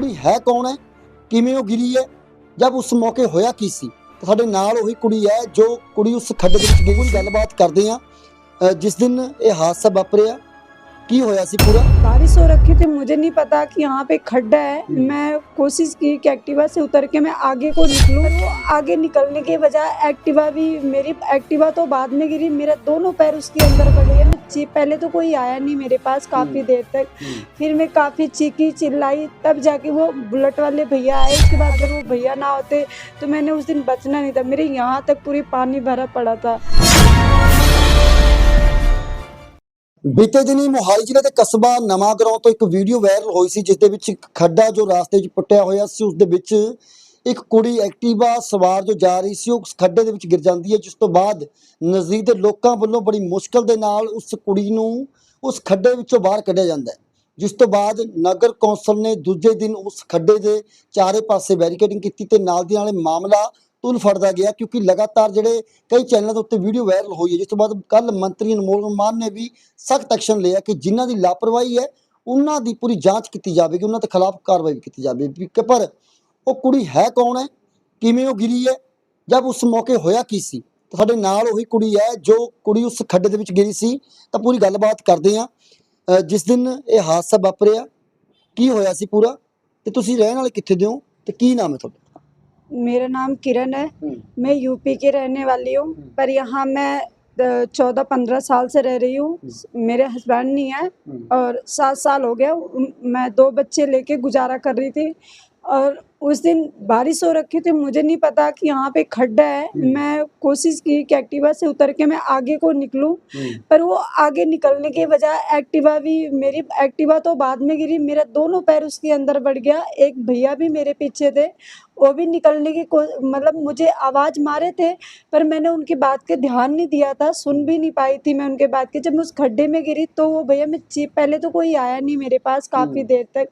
ਕੁੜੀ ਹੈ ਕੌਣ ਹੈ, ਕਿਵੇਂ ਉਹ ਗਿਰੀ ਹੈ, ਜਦ ਉਸ ਮੌਕੇ ਹੋਇਆ ਕੀ ਸੀ। ਤੇ ਸਾਡੇ ਨਾਲ ਉਹੀ ਕੁੜੀ ਹੈ ਜੋ ਕੁੜੀ ਉਸ ਖੱਡ ਦੇ ਵਿੱਚ ਗਿਰੀ। ਗੱਲਬਾਤ ਕਰਦੇ ਹਾਂ ਜਿਸ ਦਿਨ ਇਹ ਹਾਦਸਾ ਵਾਪਰਿਆ, की होया सी पूरा। बारिश हो रखी थी, मुझे नहीं पता कि यहाँ पे खड्डा है। मैं कोशिश की कि एक्टिवा से उतर के मैं आगे को निकलूं। वो आगे निकलने के बजाय एक्टिवा भी, मेरी एक्टिवा तो बाद में गिरी, मेरा दोनों पैर उसके अंदर पड़ गए। पहले तो कोई आया नहीं मेरे पास काफी देर तक, फिर मैं काफी चीखी चिल्लाई, तब जाके वो बुलेट वाले भैया आए। उसके बाद अगर वो भैया ना होते तो मैंने उस दिन बचना नहीं था। मेरे यहाँ तक पूरी पानी भरा पड़ा था। बीते दिन ही मोहाली जिले के कस्बा नवांगरां तो एक वीडियो वायरल हुई सी, जिस दे विच खड्डा जो रास्ते च पुट्टिया होया सी, उस दे विच एक कुड़ी एक्टिवा सवार जो जा रही सी उस खड्डे दे विच गिर जाती है, जिस तो बाद नज़दीक दे लोकां वल्लों बड़ी मुश्किल दे नाल उस कुड़ी नूं उस खड्डे विचों बाहर कढिया जांदा है। जिस तो बाद नगर कौंसल ने दूजे दिन उस खड्डे दे चारे पासे बैरीकेडिंग कीती ते नाल दी नाल मामला तुल फड़दा गया, क्योंकि लगातार ਜਿਹੜੇ कई चैनलों के उत्ते वीडियो वायरल हुई है। जिस तो बाद कल मंत्री अनमोल मान ने भी सख्त एक्शन लिया कि जिन्हां दी लापरवाही है उन्हां दी पूरी जांच की जाएगी, उन्हां दे खिलाफ कार्रवाई की जाएगी। पर वो कुड़ी है कौन है, किवें वो गिरी है, जब उस मौके होया की सी। तो साडे नाल ओही कुड़ी है जो कुड़ी उस खड्डे दे विच गिरी सी। तो पूरी गलबात करते हैं जिस दिन ये हादसा वापरिया, की होया सी पूरा, ते तुसीं रहण वाले कित्थे दे हो ते की नाम है तुहाडा? मेरा नाम किरण है, मैं यूपी के रहने वाली हूँ, पर यहाँ मैं 14-15 साल से रह रही हूँ। मेरे हस्बैंड नहीं है और 7 साल हो गया। मैं 2 बच्चे लेके गुजारा कर रही थी और उस दिन बारिश हो रखी थी, मुझे नहीं पता कि यहाँ पे खड्डा है। मैं कोशिश की कि एक्टिवा से उतर के मैं आगे को निकलूं, पर वो आगे निकलने के बजाय एक्टिवा भी, मेरी एक्टिवा तो बाद में गिरी, मेरा दोनों पैर उसके अंदर बढ़ गया। एक भैया भी मेरे पीछे थे, वो भी निकलने की मतलब मुझे आवाज़ मारे थे, पर मैंने उनकी बात के ध्यान नहीं दिया था, सुन भी नहीं पाई थी मैं उनके बात के। जब मैं उस खड्डे में गिरी तो वो भैया, मैं पहले तो कोई आया नहीं मेरे पास काफ़ी देर तक,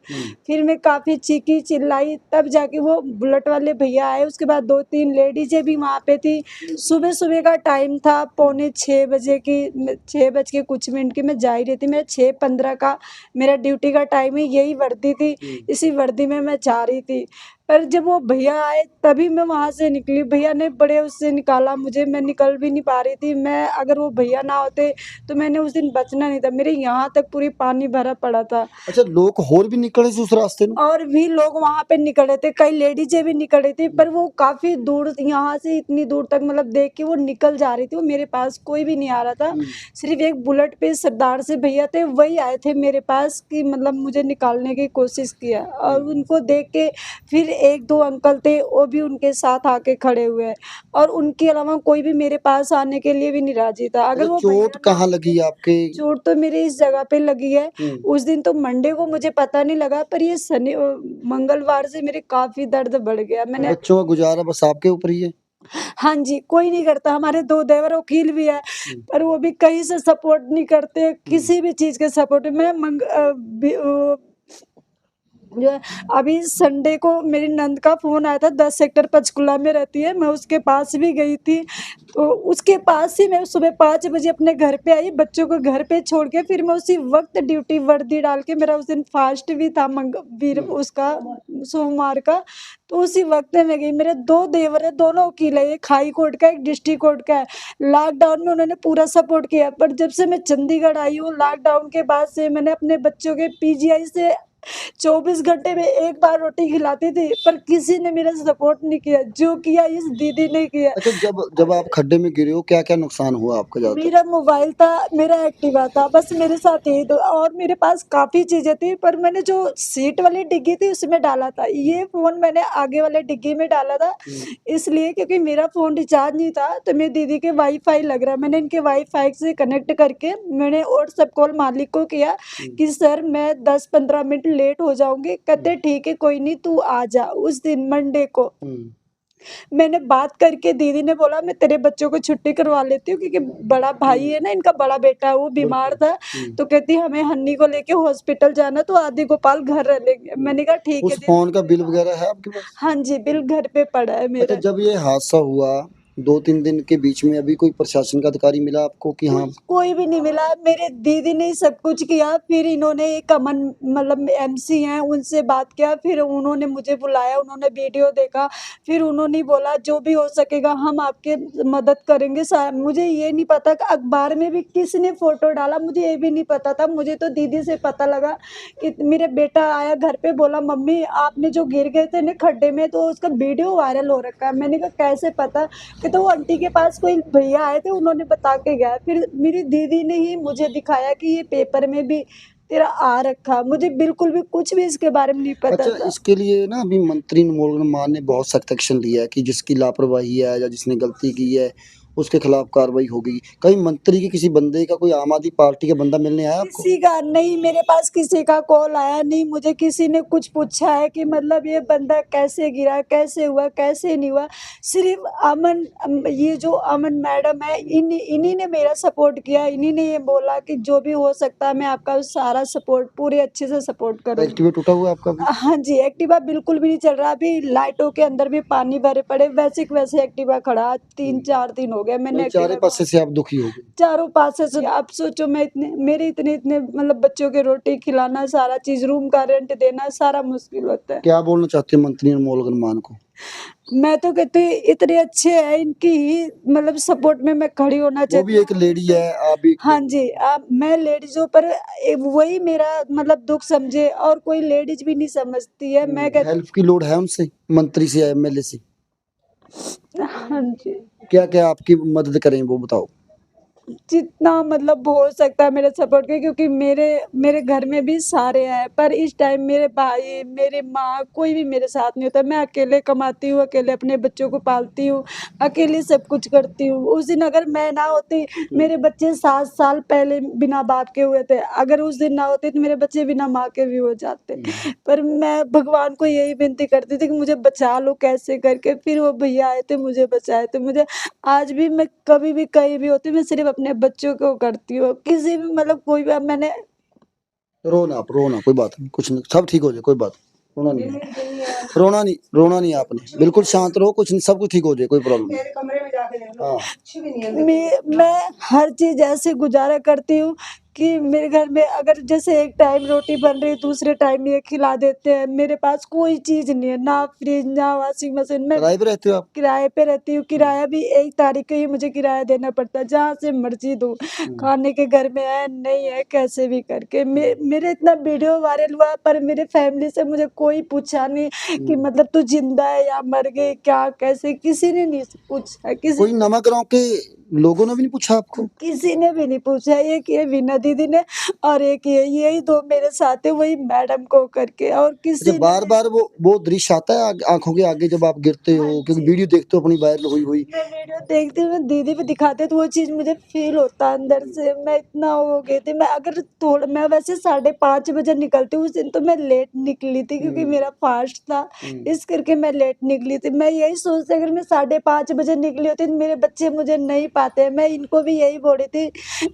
फिर मैं काफ़ी चीखी चिल्लाई, तब जाके वो बुलेट वाले भैया आए। उसके बाद 2-3 लेडीज़ें भी वहाँ पे थी। सुबह सुबह का टाइम था, 5:45 बजे की, 6 बज के कुछ मिनट की मैं जा ही रही थी। मेरा 6:15 का मेरा ड्यूटी का टाइम है, यही वर्दी थी, इसी वर्दी में मैं जा रही थी। पर जब वो भैया आए तभी मैं वहाँ से निकली। भैया ने बड़े उससे निकाला मुझे, मैं निकल भी नहीं पा रही थी। मैं, अगर वो भैया ना होते तो मैंने उस दिन बचना नहीं था। मेरे यहाँ तक पूरी पानी भरा पड़ा था। अच्छा, लोग होर भी निकले थे उस रास्ते में? और भी लोग वहाँ पे निकले थे, कई लेडीजें भी निकली थी, पर वो काफ़ी दूर, यहाँ से इतनी दूर तक मतलब देख के वो निकल जा रही थी। वो मेरे पास कोई भी नहीं आ रहा था, सिर्फ एक बुलेट पे सरदार से भैया थे, वही आए थे मेरे पास कि मतलब मुझे निकालने की कोशिश किया। और उनको देख के फिर 1-2 अंकल थे, वो भी उनके साथ आके खड़े हुए, और उनके अलावा कोई भी मेरे पास आने के लिए भी नहीं राजी था। अगर वो चोट कहाँ लगी आपके? चोट तो मेरे इस जगह पे लगी है। उस दिन तो मंडे को मुझे पता नहीं लगा, पर ये मंगलवार से मेरे काफी दर्द बढ़ गया। मैंने, बच्चों का गुजारा बस आपके ऊपर ही है? हाँ जी, कोई नहीं करता। हमारे 2 देवर वकील भी है, पर वो भी कहीं से सपोर्ट नहीं करते, किसी भी चीज के सपोर्ट में। जो है, अभी संडे को मेरी नंद का फ़ोन आया था, 10 सेक्टर पंचकुला में रहती है, मैं उसके पास भी गई थी। तो उसके पास ही मैं सुबह 5 बजे अपने घर पे आई, बच्चों को घर पे छोड़ के फिर मैं उसी वक्त ड्यूटी वर्दी डाल के, मेरा उस दिन फास्ट भी था उसका सोमवार का, तो उसी वक्त में मैं गई। मेरे 2 देवर है, दोनों वकील है, एक हाई कोर्ट का, एक डिस्ट्रिक्ट कोर्ट का है। लॉकडाउन में उन्होंने पूरा सपोर्ट किया, पर जब से मैं चंडीगढ़ आई हूँ लॉकडाउन के बाद से, मैंने अपने बच्चों के पीजीआई से 24 घंटे में एक बार रोटी खिलाती थी, पर किसी ने मेरा सपोर्ट नहीं किया, जो किया इस दीदी ने किया। अच्छा, जब आप खड्डे में गिरे हो, क्या क्या नुकसान हुआ आपका? ज्यादा मेरा मोबाइल था, मेरा एक्टिवा था, बस मेरे साथ यही दो, और मेरे पास काफ़ी चीज़ें थी, पर मैंने जो सीट वाली डिग्गी थी उसमें डाला था। ये फ़ोन मैंने आगे वाले डिग्गी में डाला था, इसलिए क्योंकि मेरा फ़ोन रिचार्ज नहीं था, तो मेरी दीदी के वाईफाई लग रहा है। मैंने इनके वाईफाई से कनेक्ट करके मैंने व्हाट्सएप कॉल मालिक को किया कि सर मैं 10-15 मिनट लेट हो जाऊंगी। कहते ठीक है, कोई नहीं, तू आ जा। उस दिन मंडे को मैंने बात करके, दीदी ने बोला मैं तेरे बच्चों को छुट्टी करवा लेती हूँ, क्योंकि बड़ा भाई है ना, इनका बड़ा बेटा है, वो बीमार था, तो कहती हमें हन्नी को लेके हॉस्पिटल जाना, तो आदि गोपाल घर रह लेंगे। मैंने कहा ठीक है। उस फोन का बिल वगैरह है आपके पास? हाँ जी, बिल घर पे पड़ा है मेरा। अच्छा, जब ये हादसा हुआ, 2-3 दिन के बीच में अभी कोई प्रशासन का अधिकारी मिला आपको कि हाँ? कोई भी नहीं मिला। मेरे दीदी ने सब कुछ किया, फिर इन्होंने एक अमन मतलब एमसी हैं उनसे बात किया, फिर उन्होंने मुझे बुलाया, उन्होंने वीडियो देखा, फिर उन्होंने बोला जो भी हो सकेगा हम आपके मदद करेंगे। मुझे ये नहीं पता कि अखबार में भी किसने फोटो डाला, मुझे ये भी नहीं पता था। मुझे तो दीदी से पता लगा कि मेरे बेटा आया घर पे, बोला मम्मी आपने जो गिर गए थे ना खड्डे में, तो उसका वीडियो वायरल हो रखा है। मैंने कहा कैसे पता? कि तो वो आंटी के पास कोई भैया आए थे, उन्होंने बता के गया। फिर मेरी दीदी ने ही मुझे दिखाया कि ये पेपर में भी तेरा आ रखा। मुझे बिल्कुल भी कुछ भी इसके बारे में नहीं पता अच्छा, था। इसके लिए ना अभी मंत्री निर्मल मान ने बहुत सख्त एक्शन लिया है कि जिसकी लापरवाही है या जिसने गलती की है उसके खिलाफ कार्रवाई होगी। कहीं मंत्री के किसी बंदे का कोई आम आदमी पार्टी का बंदा मिलने आया आपको? किसी का नहीं, मेरे पास किसी का कॉल आया नहीं। मुझे किसी ने कुछ पूछा है कि मतलब ये बंदा कैसे गिरा, कैसे हुआ, कैसे नहीं हुआ। सिर्फ ये जो अमन मैडम है, इन्हीं ने मेरा सपोर्ट किया। इन्हीं ने ये बोला कि जो भी हो सकता है मैं आपका सारा सपोर्ट पूरे अच्छे से सपोर्ट करूँगी। एक्टिवा टूटा हुआ है आपका अभी? हाँ जी, एक्टिवा बिल्कुल भी नहीं चल रहा। अभी लाइटों के अंदर भी पानी भरे पड़े, वैसे के वैसे एक्टिवा खड़ा। 3-4 दिन हो गए मैंने भाई चारे एक्टिवा पासे से आप दुखी हो गए। चारों पासे से। आप सोचो, मैं इतने मतलब बच्चों के रोटी खिलाना, सारा चीज, रूम का रेंट देना, सारा मुश्किल होता है। क्या बोलना चाहते हैं मंत्री निर्मल मान को? मैं तो कहती हूँ इतने अच्छे हैं, इनकी ही मतलब सपोर्ट में मैं खड़ी होना वो चाहती भी एक लेडी है, आप भी हाँ जी, मैं लेडीज हूँ, पर वही मेरा मतलब दुख समझे, और कोई लेडीज भी नहीं समझती है। मैं कहती हेल्प की लोड है उनसे, मंत्री से या एमएलए से? हाँ जी, क्या क्या आपकी मदद करें वो बताओ। जितना मतलब हो सकता है मेरे सपोर्ट के, क्योंकि मेरे मेरे घर में भी सारे हैं, पर इस टाइम मेरे भाई, मेरी माँ, कोई भी मेरे साथ नहीं होता। मैं अकेले कमाती हूँ, अकेले अपने बच्चों को पालती हूँ, अकेले सब कुछ करती हूँ। उस दिन अगर मैं ना होती, मेरे बच्चे 7 साल पहले बिना बाप के हुए थे। अगर उस दिन ना होते तो मेरे बच्चे बिना माँ के भी हो जाते। पर मैं भगवान को यही विनती करती थी कि मुझे बचा लो कैसे करके। फिर वो भैया आए थे, मुझे बचाए थे। मुझे आज भी, मैं कभी भी कहीं भी होती हूँ, मैं सिर्फ अपने बच्चों को करती हूँ। किसी भी मतलब कोई भी मैंने रो ना, कोई बात नहीं, कुछ नहीं, सब ठीक हो जाए, कोई बात नहीं। रोना नहीं, रोना नहीं, रोना नहीं आपने, बिल्कुल शांत रहो, कुछ नहीं, सब कुछ ठीक हो जाए, कोई प्रॉब्लम नहीं। कमरे में जाके देख लो, कुछ भी नहीं है। मैं हर चीज ऐसे गुजारा करती हूँ कि मेरे घर में अगर जैसे एक टाइम रोटी बन रही है, दूसरे टाइम ये खिला देते हैं। मेरे पास कोई चीज नहीं है, ना फ्रिज, ना वॉशिंग मशीन। मैं किराए पे रहते हो आप? किराए पे रहती हूँ। किराया भी 1 तारीख को ही मुझे किराया देना पड़ता है, जहाँ से मर्जी दूँ। खाने के घर में है, नहीं है, कैसे भी करके। मेरे इतना वीडियो वायरल हुआ, पर मेरे फैमिली से मुझे कोई पूछा नहीं कि मतलब तू जिंदा है या मर गई, क्या कैसे, किसी ने नहीं पूछा। कोई नमक गाँव के लोगों ने भी नहीं पूछा आपको? किसी ने भी नहीं पूछा। एक ये वीना दीदी ने, और एक यही 2 मेरे साथ है, वही मैडम को करके, और किसी अच्छा, ने बार बार वो दृश्य आता है आंखों के आगे जब आप गिरते हो, क्योंकि वीडियो देखते हो अपनी वायरल हुई हुई। मैं वीडियो देखती हूँ, मैं दीदी भी दिखाते तो वो चीज मुझे फील होता अंदर से। मैं इतना हो गई थी। मैं वैसे 5:30 बजे निकलती हूँ। उस दिन तो मैं लेट निकली थी क्योंकि मेरा फास्ट था, इस करके मैं लेट निकली थी। मैं यही सोचती, अगर मैं 5:30 बजे निकली होती तो मेरे बच्चे मुझे नहीं पाते। मैं इनको भी यही बोली थी,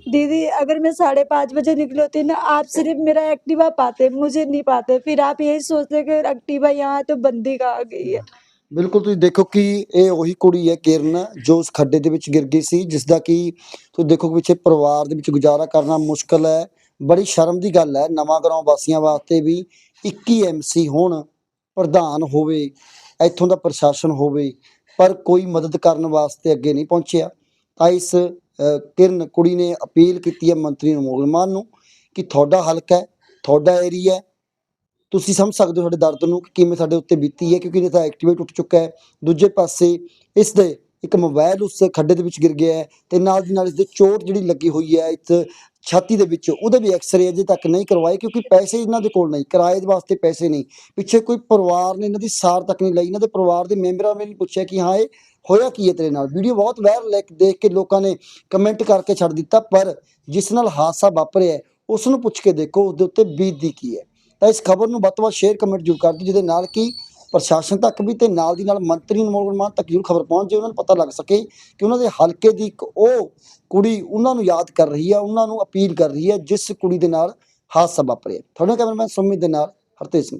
दीदी अगर मैं 5:30 बजे निकली होती ना, आप सिर्फ मेरा एक्टिवा पाते, मुझे नहीं पाते। फिर आप यही सोचते कि एक्टिवा यहाँ है तो बंदी कहाँ गई है। ਬਿਲਕੁਲ ਤੁਸੀਂ ਦੇਖੋ ਕਿ ਇਹ ਉਹੀ ਕੁੜੀ ਹੈ ਕਿਰਨ ਜੋ ਉਸ ਖੱਡੇ ਦੇ ਵਿੱਚ ਗਿਰ ਗਈ ਸੀ, ਜਿਸ ਦਾ ਕਿ ਤੁਸੀਂ ਦੇਖੋ ਕਿ ਪਿੱਛੇ ਪਰਿਵਾਰ ਦੇ ਵਿੱਚ ਗੁਜ਼ਾਰਾ ਕਰਨਾ ਮੁਸ਼ਕਲ ਹੈ। ਬੜੀ ਸ਼ਰਮ ਦੀ ਗੱਲ ਹੈ ਨਵਾਂ ਗਰਾਉਂ ਵਾਸੀਆਂ ਵਾਸਤੇ ਵੀ 21 ਐਮਸੀ ਹੋਣ, ਪ੍ਰਧਾਨ ਹੋਵੇ, ਇੱਥੋਂ ਦਾ ਪ੍ਰਸ਼ਾਸਨ ਹੋਵੇ, ਪਰ ਕੋਈ ਮਦਦ ਕਰਨ ਵਾਸਤੇ ਅੱਗੇ ਨਹੀਂ ਪਹੁੰਚਿਆ। ਤਾਂ ਇਸ ਕਿਰਨ ਕੁੜੀ ਨੇ ਅਪੀਲ ਕੀਤੀ ਹੈ ਮੰਤਰੀ ਅਨਮੋਲ ਮਾਨ ਨੂੰ ਕਿ ਤੁਹਾਡਾ ਹਲਕਾ ਹੈ, ਤੁਹਾਡਾ ਏਰੀਆ ਹੈ, ਤੁਸੀਂ ਸਮਝ ਸਕਦੇ ਹੋ ਸਾਡੇ ਦਰਦ ਨੂੰ ਕਿ ਕਿਵੇਂ ਸਾਡੇ ਉੱਤੇ ਬੀਤੀ ਹੈ, ਕਿਉਂਕਿ ਇਹ ਤਾਂ ਐਕਟਿਵਾ ਟੁੱਟ ਚੁੱਕਾ ਹੈ। ਦੂਜੇ ਪਾਸੇ ਇਸ ਦੇ ਇੱਕ ਮੋਬਾਈਲ ਉਸ ਖੱਡੇ ਦੇ ਵਿੱਚ ਗਿਰ ਗਿਆ ਹੈ, ਤੇ ਨਾਲ ਦੀ ਨਾਲ ਇਸ ਦੇ ਚੋਟ ਜਿਹੜੀ ਲੱਗੀ ਹੋਈ ਹੈ ਇਸ ਛਾਤੀ ਦੇ ਵਿੱਚ, ਉਹਦੇ ਵੀ ਐਕਸਰੇ ਅਜੇ ਤੱਕ ਨਹੀਂ ਕਰਵਾਏ, ਕਿਉਂਕਿ ਪੈਸੇ ਇਹਨਾਂ ਦੇ ਕੋਲ ਨਹੀਂ, ਕਿਰਾਏ ਦੇ ਵਾਸਤੇ ਪੈਸੇ ਨਹੀਂ। ਪਿੱਛੇ ਕੋਈ ਪਰਿਵਾਰ ਨੇ ਇਹਨਾਂ ਦੀ ਸਾਰ ਤੱਕ ਨਹੀਂ ਲਈ, ਇਹਨਾਂ ਦੇ ਪਰਿਵਾਰ ਦੇ ਮੈਂਬਰਾਂ ਨੇ ਨਹੀਂ ਪੁੱਛਿਆ ਕਿ ਹਾਂ ਇਹ ਹੋਇਆ ਕੀ ਹੈ ਤੇਰੇ ਨਾਲ। ਵੀਡੀਓ ਬਹੁਤ ਵਾਇਰਲ ਦੇਖ ਕੇ ਲੋਕਾਂ ਨੇ ਕਮੈਂਟ ਕਰਕੇ ਛੱਡ ਦਿੱਤਾ, ਪਰ ਜਿਸ ਨਾਲ ਹਾਦਸਾ ਵਾਪਰਿਆ ਉਸ ਨੂੰ ਪੁੱਛ ਕੇ ਦੇਖੋ ਉਸਦੇ ਉੱਤੇ ਬੀਤਦੀ ਕੀ ਹੈ। ਤਾਂ ਇਸ ਖਬਰ ਨੂੰ ਵੱਧ ਤੋਂ ਵੱਧ ਸ਼ੇਅਰ ਕਮੈਂਟ ਜ਼ਰੂਰ ਕਰ ਦਿਓ, ਜਿਹਦੇ ਨਾਲ ਕਿ ਪ੍ਰਸ਼ਾਸਨ ਤੱਕ ਵੀ ਤੇ ਨਾਲ ਦੀ ਨਾਲ ਮੰਤਰੀ ਅਨਮੋਲ ਮਾਨ ਤੱਕ ਜ਼ਰੂਰ ਖਬਰ ਪਹੁੰਚ ਜਾਏ, ਉਹਨਾਂ ਨੂੰ ਪਤਾ ਲੱਗ ਸਕੇ ਕਿ ਉਹਨਾਂ ਦੇ ਹਲਕੇ ਦੀ ਇੱਕ ਉਹ ਕੁੜੀ ਉਹਨਾਂ ਨੂੰ ਯਾਦ ਕਰ ਰਹੀ ਹੈ, ਉਹਨਾਂ ਨੂੰ ਅਪੀਲ ਕਰ ਰਹੀ ਹੈ ਜਿਸ ਕੁੜੀ ਦੇ ਨਾਲ ਹਾਦਸਾ ਵਾਪਰਿਆ। ਤੁਹਾਡਾ ਕੈਮਰਾਮੈਨ ਸੁਮਿਤ ਦੇ ਨਾਲ ਹਰਤੇਜ ਸਿੰਘ।